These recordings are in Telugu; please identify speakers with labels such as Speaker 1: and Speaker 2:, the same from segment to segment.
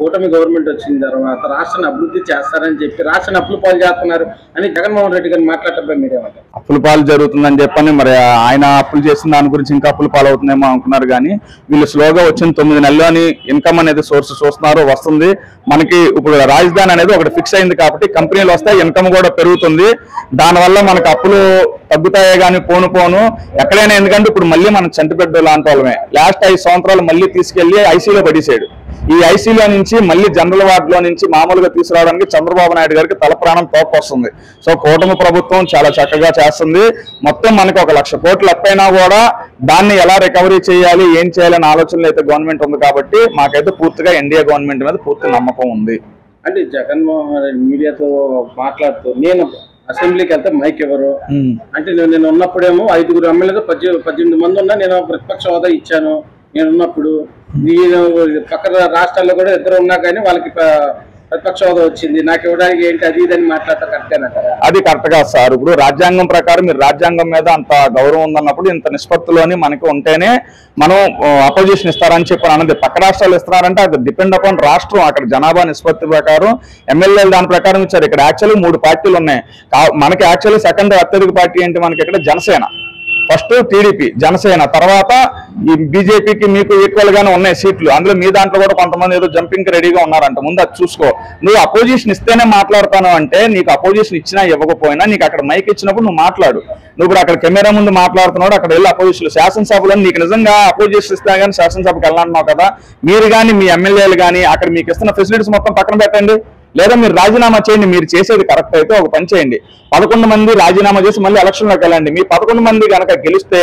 Speaker 1: కూటమి గవర్నమెంట్ వచ్చిన తర్వాత రాష్ట్రాన్ని అభివృద్ధి చేస్తారని చెప్పి రాష్ట్రాన్ని అప్పుల పాలు చేస్తున్నారు అని జగన్మోహన్ రెడ్డి గారు మాట్లాడటం మీరేమంటారు?
Speaker 2: అప్పుల పాలు జరుగుతుందని చెప్పని మరి ఆయన అప్పులు చేసిన దాని గురించి ఇంకా అప్పుల పాలు అవుతుందేమో అనుకున్నారు. కానీ వీళ్ళు స్లోగా వచ్చిన 9 నెలల్లోని ఇన్కమ్ అనేది సోర్స్ చూస్తున్నారు, వస్తుంది. మనకి ఇప్పుడు రాజధాని అనేది ఒకటి ఫిక్స్ అయింది కాబట్టి కంపెనీలు వస్తాయి, ఇన్కమ్ కూడా పెరుగుతుంది. దానివల్ల మనకు అప్పులు తగ్గుతాయే కానీ పోను ఎక్కడైనా. ఎందుకంటే ఇప్పుడు మళ్ళీ మనం చంటిపెట్టు లాంటి వాళ్ళమే. లాస్ట్ 5 సంవత్సరాలు మళ్ళీ తీసుకెళ్లి ఐసీలో పడేసాడు. ఈ ఐసీలో నుంచి మళ్ళీ జనరల్ వార్డులో నుంచి మామూలుగా తీసుకురావడానికి చంద్రబాబు నాయుడు గారికి తల ప్రాణం తోకొస్తుంది. సో కూటమి ప్రభుత్వం చాలా చక్కగా చేస్తుంది. మొత్తం మనకి 1 లక్ష కోట్లు అప్పైనా కూడా దాన్ని ఎలా రికవరీ చేయాలి, ఏం చేయాలనే ఆలోచనలు అయితే గవర్నమెంట్ ఉంది. కాబట్టి మాకైతే పూర్తిగా ఎన్డీఏ గవర్నమెంట్ మీద పూర్తి నమ్మకం ఉంది.
Speaker 1: అంటే జగన్మోహన్ రెడ్డి మీడియాతో మాట్లాడుతూ నేను అసెంబ్లీకి వెళ్తే మైక్ ఎవరు అంటే నేను ఉన్నప్పుడేమో 5 ఎమ్మెల్యేలు 18 మంది ఉన్నా నేను ప్రతిపక్ష హోదా ఇచ్చాను. నేను ఉన్నప్పుడు నేను పక్కన రాష్ట్రాల్లో కూడా 2 ఉన్నా కానీ వాళ్ళకి ప్రతిపక్ష హోదా వచ్చింది, నాకు ఇవ్వడానికి ఏంటి అది ఇదని మాట్లాడతా కరెక్టేనంటారా?
Speaker 2: అది కరెక్ట్ కాదు సార్. ఇప్పుడు రాజ్యాంగం ప్రకారం మీరు రాజ్యాంగం మీద అంత గౌరవం ఉందన్నప్పుడు ఇంత నిష్పత్తిలోని మనకి ఉంటేనే మనం అపోజిషన్ ఇస్తారని చెప్పి అన్నది. పక్క రాష్ట్రాలు ఇస్తున్నారంటే అది డిపెండ్ అపాన్ రాష్ట్రం, అక్కడ జనాభా నిష్పత్తి ప్రకారం ఎమ్మెల్యేలు దాని ప్రకారం ఇచ్చారు. ఇక్కడ యాక్చువల్లీ 3 పార్టీలు ఉన్నాయి. మనకి యాక్చువల్లీ సెకండ్ అత్యధిక పార్టీ ఏంటి మనకి ఇక్కడ? జనసేన. ఫస్ట్ టీడీపీ, జనసేన, తర్వాత ఈ బీజేపీకి మీకు ఈక్వల్ గానే ఉన్నాయి సీట్లు. అందులో మీ దాంట్లో కూడా కొంతమంది ఏదో జంపింగ్ రెడీగా ఉన్నారంట. ముందు అది చూసుకో. నువ్వు అపోజిషన్ ఇస్తేనే మాట్లాడతాను అంటే నీకు అపోజిషన్ ఇచ్చినా ఇవ్వకపోయినా నీకు అక్కడ మైక్ ఇచ్చినప్పుడు నువ్వు మాట్లాడు. నువ్వు ఇప్పుడు అక్కడ కెమెరా ముందు మాట్లాడుతున్నాడు, అక్కడ వెళ్ళి అపోజిషన్ శాసనసభలో నీకు నిజంగా అపోజిషన్ ఇస్తా కానీ శాసనసభకి వెళ్ళాలన్నావు కదా, మీరు కానీ మీ ఎమ్మెల్యేలు కానీ అక్కడ మీకు ఇస్తున్న ఫెసిలిటీస్ మొత్తం పక్కన పెట్టండి. లేదా మీరు రాజీనామా చేయండి. మీరు చేసేది కరెక్ట్ అయితే ఒక పని చేయండి, 11 మంది రాజీనామా చేసి మళ్ళీ ఎలక్షన్లోకి వెళ్ళండి. మీ 11 మంది కనుక గెలిస్తే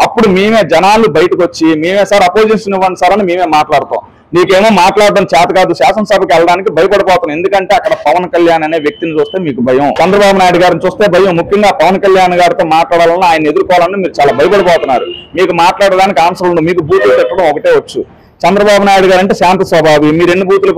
Speaker 2: అప్పుడు మేమే జనాలు బయటకు వచ్చి మేమే సార్ అపోజిషన్ ఇవ్వండి సార్ అని మేమే మాట్లాడతాం. నీకేమో మాట్లాడడం చేత కాదు, శాసనసభకి వెళ్ళడానికి భయపడిపోతాం. ఎందుకంటే అక్కడ పవన్ కళ్యాణ్ అనే వ్యక్తిని చూస్తే మీకు భయం, చంద్రబాబు నాయుడు గారిని చూస్తే భయం. ముఖ్యంగా పవన్ కళ్యాణ్ గారితో మాట్లాడాలని, ఆయన ఎదుర్కోవాలని మీరు చాలా భయపడిపోతున్నారు. మీకు మాట్లాడడానికి ఆన్సర్ ఉండదు. మీకు బూతులు పెట్టడం ఒకటే వచ్చు. చంద్రబాబు నాయుడు గారు అంటే శాంత స్వభావి, మీరు ఎన్ని బూతులు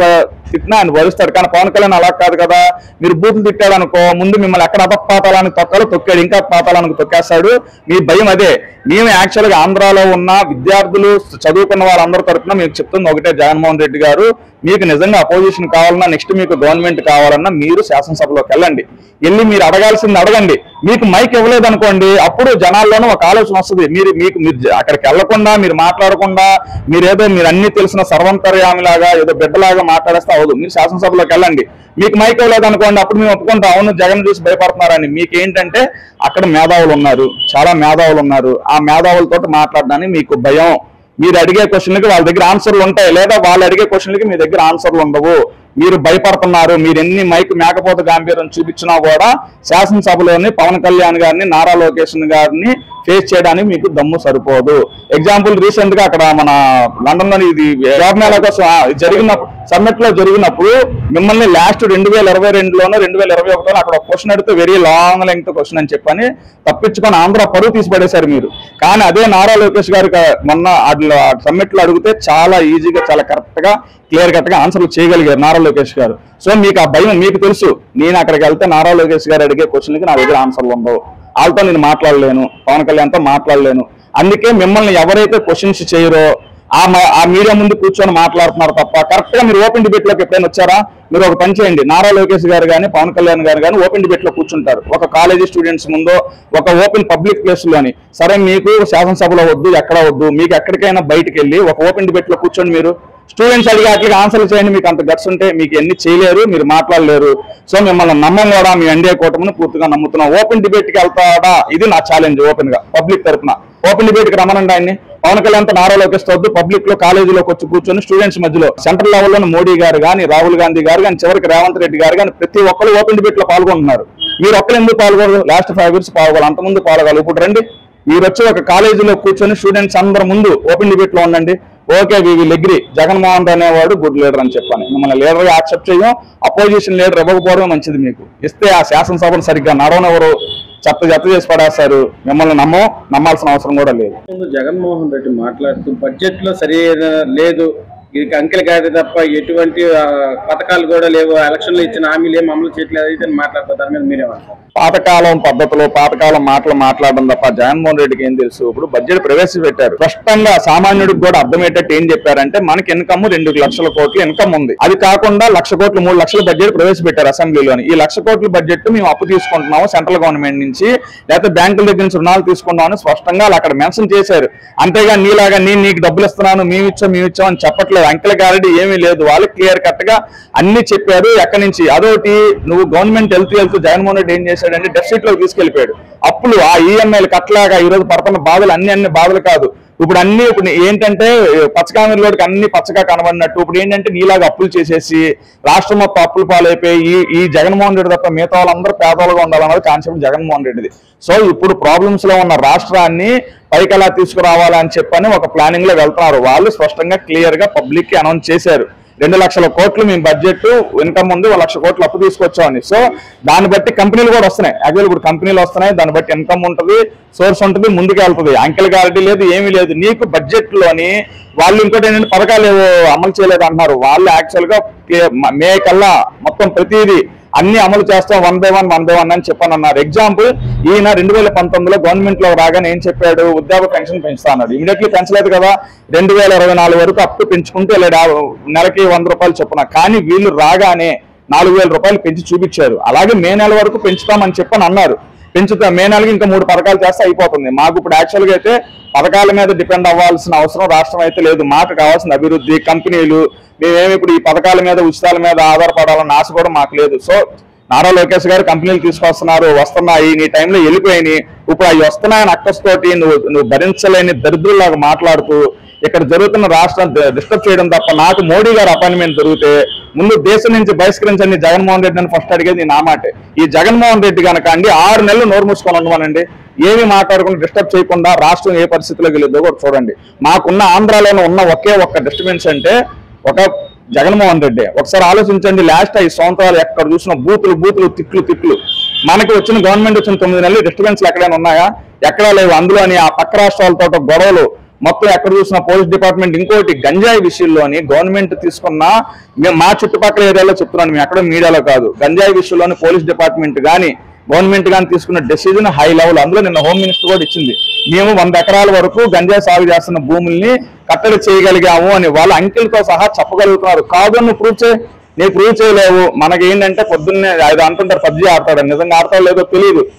Speaker 2: తిట్టినా ఆయన భరిస్తాడు. కానీ పవన్ కళ్యాణ్ అలా కాదు కదా. మీరు బూతులు తిట్టాడు అనుకో, ముందు మిమ్మల్ని ఎక్కడ అపపాతాలానికి తొక్కాడు, ఇంకా పాతాలానికి తొక్కేస్తాడు. మీ భయం అదే. మేము యాక్చువల్గా ఆంధ్రాలో ఉన్న విద్యార్థులు చదువుకున్న వాళ్ళందరి తరఫున మీకు చెప్తుంది ఒకటే, జగన్మోహన్ రెడ్డి గారు మీకు నిజంగా అపోజిషన్ కావాలన్నా, నెక్స్ట్ మీకు గవర్నమెంట్ కావాలన్నా మీరు శాసనసభలోకి వెళ్ళండి. వెళ్ళి మీరు అడగాల్సింది అడగండి. మీకు మైక్ ఇవ్వలేదు అనుకోండి, అప్పుడు జనాల్లోనూ ఒక ఆలోచన వస్తుంది. మీరు అక్కడికి వెళ్లకుండా, మీరు మాట్లాడకుండా, మీరు అన్ని తెలిసిన సర్వంతర్యామిలాగా ఏదో బిడ్డలాగా మాట్లాడేస్తే అవదు. మీరు శాసనసభలోకి వెళ్ళండి. మీకు మైక్ ఇవ్వలేదు అనుకోండి, అప్పుడు మేము ఒప్పుకుంటాం, అవును జగన్ చూసి భయపడుతున్నారని. మీకేంటంటే అక్కడ మేధావులు ఉన్నారు, చాలా మేధావులు ఉన్నారు. ఆ మేధావులతో మాట్లాడడానికి మీకు భయం. మీరు అడిగే క్వశ్చన్లకి వాళ్ళ దగ్గర ఆన్సర్లు ఉంటాయి, లేదా వాళ్ళు అడిగే క్వశ్చన్లకి మీ దగ్గర ఆన్సర్లు ఉండవు. మీరు భయపడుతున్నారు. మీరు ఎన్ని మైక్ మేకపోత గాంభీర్యం చూపించినా కూడా శాసనసభలోని పవన్ కళ్యాణ్ గారిని, నారా లోకేష్ గారిని ఫేస్ చేయడానికి మీకు దమ్ము సరిపోదు. ఎగ్జాంపుల్ రీసెంట్ గా అక్కడ మన లండన్ లోని ఇది జాబ్ మేళా కోసం జరిగినప్పుడు, సమ్మిట్ లో జరిగినప్పుడు మిమ్మల్ని లాస్ట్ 2022లోనో 2021లోనో అక్కడ ఒక క్వశ్చన్ అడిగితే వెరీ లాంగ్ లెంగ్త్ క్వశ్చన్ అని చెప్పని తప్పించుకొని ఆంధ్ర పరువు తీసి పడేశారు మీరు. కానీ అదే నారా లోకేష్ గారికి మొన్న సమ్మిట్ లో అడిగితే చాలా ఈజీగా, చాలా కరెక్ట్ గా, క్లియర్ కట్ గా ఆన్సర్లు చేయగలిగారు నారా లోకేష్ గారు. సో మీకు ఆ భయం మీకు తెలుసు. నేను అక్కడికి వెళ్తే నారా లోకేష్ గారు అడిగే క్వశ్చన్కి నా దగ్గర ఆన్సర్లు ఉండవు. వాళ్ళతో నేను మాట్లాడలేను, పవన్ కళ్యాణ్తో మాట్లాడలేను. అందుకే మిమ్మల్ని ఎవరైతే క్వశ్చన్స్ చేయరో ఆ మీడియా ముందు కూర్చొని మాట్లాడుతున్నారు తప్ప కరెక్ట్ గా మీరు ఓపెన్ డిబేట్ లోకి ఎప్పుడైనా వచ్చారా? మీరు ఒక పని చేయండి, నారా లోకేష్ గారు కానీ పవన్ కళ్యాణ్ గారు కానీ ఓపెన్ డిబేట్ లో కూర్చుంటారు. ఒక కాలేజీ స్టూడెంట్స్ ముందో, ఒక ఓపెన్ పబ్లిక్ ప్లేస్ లోని. సరే మీకు శాసనసభలో వద్దు, ఎక్కడ వద్దు, మీకు ఎక్కడికైనా బయటకు వెళ్ళి ఒక ఓపెన్ డిబేట్ లో కూర్చొని మీరు స్టూడెంట్స్ అడిగి అట్లా ఆన్సర్లు చేయండి. మీకు అంత గట్స్ ఉంటే మీకు ఎన్ని చేయలేరు, మీరు మాట్లాడలేరు. సో మిమ్మల్ని నమ్మం కూడా, మీ ఎన్డీఏ కూటమిని పూర్తిగా నమ్ముతున్నాం. ఓపెన్ డిబేట్ కి వెళ్తాడా? ఇది నా ఛాలెంజ్. ఓపెన్ గా పబ్లిక్ తరఫున ఓపెన్ డిబేట్ కి రమ్మనండి ఆయన్ని. పవన్ కళ్యాణ్ నారా లోకేష్ వద్దు, పబ్లిక్ లో కాలేజీలోకి వచ్చి కూర్చొని స్టూడెంట్స్ మధ్యలో సెంట్రల్ లెవెల్లో మోడీ గారు కానీ, రాహుల్ గాంధీ గారు కానీ, చివరికి రేవంత్ రెడ్డి గారు కానీ ప్రతి ఒక్కరు ఓపెన్ డిబేట్ లో పాల్గొంటున్నారు. మీరు ఒక్కరు ఎందుకు పాల్గొనరు? లాస్ట్ 5 years పాల్గొనాలి, అంతకుముందు పాల్గొనాలి. ఇప్పుడు రండి, మీరు వచ్చి ఒక కాలేజీలో కూర్చొని స్టూడెంట్స్ అందరి ముందు ఓపెన్ డిబేట్ లో ఉండండి. Okay, we will agree, Jaganmohan Reddy అనేవాడు గుడ్ లీడర్ అని చెప్పాను. మిమ్మల్ని లీడర్గా యాక్సెప్ట్ చేయం. అపోజిషన్ లీడర్ ఇవ్వకపోవడం మంచిది. మీకు ఇస్తే ఆ శాసనసభను సరిగ్గా నడవనెవరు చెత్త చేసి పడేస్తారు. మిమ్మల్ని నమ్మాల్సిన అవసరం కూడా లేదు.
Speaker 1: జగన్మోహన్ రెడ్డి మాట్లాడుతూ బడ్జెట్ లో సరైన లేదు, ఇది అంకెల గాడి తప్ప ఎటువంటి పథకాలు కూడా లేవు, ఎలక్షన్లో ఇచ్చిన హామీలు ఏం అమలు చేయట్లేదు అయితే మాట్లాడతారు. దాని మీద మీరేమంటారు?
Speaker 2: పాతకాలం పద్ధతులు పాతకాలం మాట్లాడడం తప్ప జగన్మోహన్ రెడ్డికి ఏం తెలుసు? ఇప్పుడు బడ్జెట్ ప్రవేశపెట్టారు, స్పష్టంగా సామాన్యుడికి కూడా అర్థమయ్యేటట్టు ఏం చెప్పారంటే మనకి ఇన్కమ్ 2 లక్షల కోట్ల ఇన్కమ్ ఉంది, అది కాకుండా 1,00,000 కోట్లు 3 లక్షల బడ్జెట్ ప్రవేశపెట్టారు అసెంబ్లీలోని. ఈ 1,00,000 కోట్ల బడ్జెట్ మేము అప్పు తీసుకుంటున్నాము సెంట్రల్ గవర్నమెంట్ నుంచి, లేకపోతే బ్యాంకుల దగ్గర నుంచి రుణాలు తీసుకుంటామని స్పష్టంగా అక్కడ మెన్షన్ చేశారు. అంతేగా నీలాగా నీకు డబ్బులు ఇస్తున్నాను మేము ఇచ్చాం అని చెప్పట్లేదు. అంకెల గ్యారెంటీ ఏమీ లేదు, వాళ్ళు క్లియర్ కట్ గా అన్ని చెప్పారు. ఎక్కడి నుంచి అదొకటి, నువ్వు గవర్నమెంట్ వెళ్తూ జగన్మోహన్ రెడ్డి ఏం చేశాడంటే డెఫిసిట్ లో తీసుకెళ్లిపోయాడు. అప్పులు ఆ ఈఎంఐలు కట్టలాగా ఈ రోజు పడుతున్న బాధలు అన్ని బాధలు కాదు. ఇప్పుడు ఏంటంటే పచ్చకామెరలోకి అన్ని పచ్చగా కనబడినట్టు ఇప్పుడు ఏంటంటే నీలాగా అప్పులు చేసేసి రాష్ట్రం మొత్తం అప్పులు పాలైపోయి ఈ జగన్మోహన్ రెడ్డి తప్ప మిగతా వాళ్ళందరూ పేదవాళ్ళుగా ఉండాలన్నది కాన్సెప్ట్ జగన్మోహన్ రెడ్డిది. సో ఇప్పుడు ప్రాబ్లమ్స్ లో ఉన్న రాష్ట్రాన్ని పైకి ఎలా తీసుకురావాలని చెప్పని ఒక ప్లానింగ్ లో వెళ్తున్నారు. వాళ్ళు స్పష్టంగా క్లియర్ గా పబ్లిక్ కి అనౌన్స్ చేశారు, 2 లక్షల కోట్లు మేము బడ్జెట్ ఇన్కమ్ ఉంది, 1,00,000 కోట్లు అప్పు తీసుకొచ్చామని. సో దాన్ని బట్టి కంపెనీలు కూడా వస్తున్నాయి, యాక్చువల్ ఇప్పుడు కంపెనీలు వస్తున్నాయి, దాన్ని బట్టి ఇన్కమ్ ఉంటుంది, సోర్స్ ఉంటుంది, ముందుకు వెళ్తుంది. అంకెల గ్యారెంటీ లేదు, ఏమీ లేదు. నీకు బడ్జెట్ లోని వాళ్ళు ఇంకోటి ఏంటంటే పథకాలు ఏవో అమలు చేయలేదు అంటున్నారు. వాళ్ళు యాక్చువల్ గా మే కల్లా మొత్తం ప్రతిదీ అన్ని అమలు చేస్తాం 1 by 1 అని చెప్పానన్నారు. ఎగ్జాంపుల్, ఈయన 2019లో గవర్నమెంట్ లో రాగానే ఏం చెప్పాడు, వృద్ధాప్య పెన్షన్ పెంచుతా అన్నాడు. ఇమీడియట్లీ పెంచలేదు కదా, 2024 వరకు అప్పు పెంచుకుంటూ నెలకి 100 రూపాయలు చొప్పున. కానీ వీళ్ళు రాగానే 4,000 రూపాయలు పెంచి చూపించారు. అలాగే మే నెల వరకు పెంచుతామని చెప్పని అన్నారు. మే నెలకి ఇంకా 3 పథకాలు చేస్తే అయిపోతుంది. మాకు ఇప్పుడు యాక్చువల్గా అయితే పథకాల మీద డిపెండ్ అవ్వాల్సిన అవసరం రాష్ట్రం అయితే లేదు. మాకు కావాల్సిన అభివృద్ధి, కంపెనీలు, మేమేమి ఇప్పుడు ఈ పథకాల మీద ఉచితాల మీద ఆధారపడాలన్న ఆశ కూడా మాకు లేదు. సో నారా లోకేష్ గారు కంపెనీలు తీసుకొస్తున్నారు, వస్తున్నాయి, నీ టైంలో వెళ్ళిపోయినాయి, ఇప్పుడు అవి వస్తున్నాయని అక్కస్తోటి నువ్వు భరించలేని దరిద్రులాగా మాట్లాడుతూ ఇక్కడ జరుగుతున్న రాష్ట్రం డిస్టర్బ్ చేయడం తప్ప నాకు మోడీ గారు అపాయింట్మెంట్ దొరికితే ముందు దేశం నుంచి బహిష్కరించండి జగన్మోహన్ రెడ్డి అని ఫస్ట్ అడిగేది నా మాటే. ఈ జగన్మోహన్ రెడ్డి కనుక 6 నెలలు నోరు మూసుకొని ఉండమనండి, ఏమి మాట్లాడకుండా డిస్టర్బ్ చేయకుండా రాష్ట్రం ఏ పరిస్థితిలోకి వెళ్ళిద్దో కూడా చూడండి. మాకున్న ఆంధ్రాలోనే ఉన్న ఒకే ఒక్క డిస్టర్బెన్స్ అంటే ఒక జగన్మోహన్ రెడ్డి. ఒకసారి ఆలోచించండి, లాస్ట్ 5 సంవత్సరాలు ఎక్కడ చూసిన బూతులు తిట్లు. మనకి వచ్చిన గవర్నమెంట్ వచ్చిన 9 నెలలు డిస్టర్బెన్స్లు ఎక్కడైనా ఉన్నాయా? ఎక్కడా లేవు. అందులోని ఆ పక్క రాష్ట్రాలతో గొడవలు మొత్తం ఎక్కడ చూసిన పోలీస్ డిపార్ట్మెంట్. ఇంకోటి గంజాయి విషయంలోని గవర్నమెంట్ తీసుకున్న, మా చుట్టుపక్కల ఏరియాలో చెప్తున్నాను, మేము ఎక్కడ మీడియాలో కాదు, గంజాయి విషయంలోని పోలీస్ డిపార్ట్మెంట్ కానీ గవర్నమెంట్ కానీ తీసుకున్న డెసిజన్ హై లెవెల్. అందులో నిన్న హోమ్ మినిస్టర్ కూడా ఇచ్చింది, మేము 100 ఎకరాల వరకు గంజాయి సాగు చేస్తున్న భూముల్ని కట్టడి చేయగలిగాము అని వాళ్ళ అంకెలతో సహా చెప్పగలుగుతున్నారు. కాదు నువ్వు ప్రూవ్ చేయలేవు. మనకి ఏంటంటే పొద్దున్నే అది అంటుంటారు పబ్జీ ఆడతాడు, నిజంగా ఆడతాడో లేదో తెలియదు.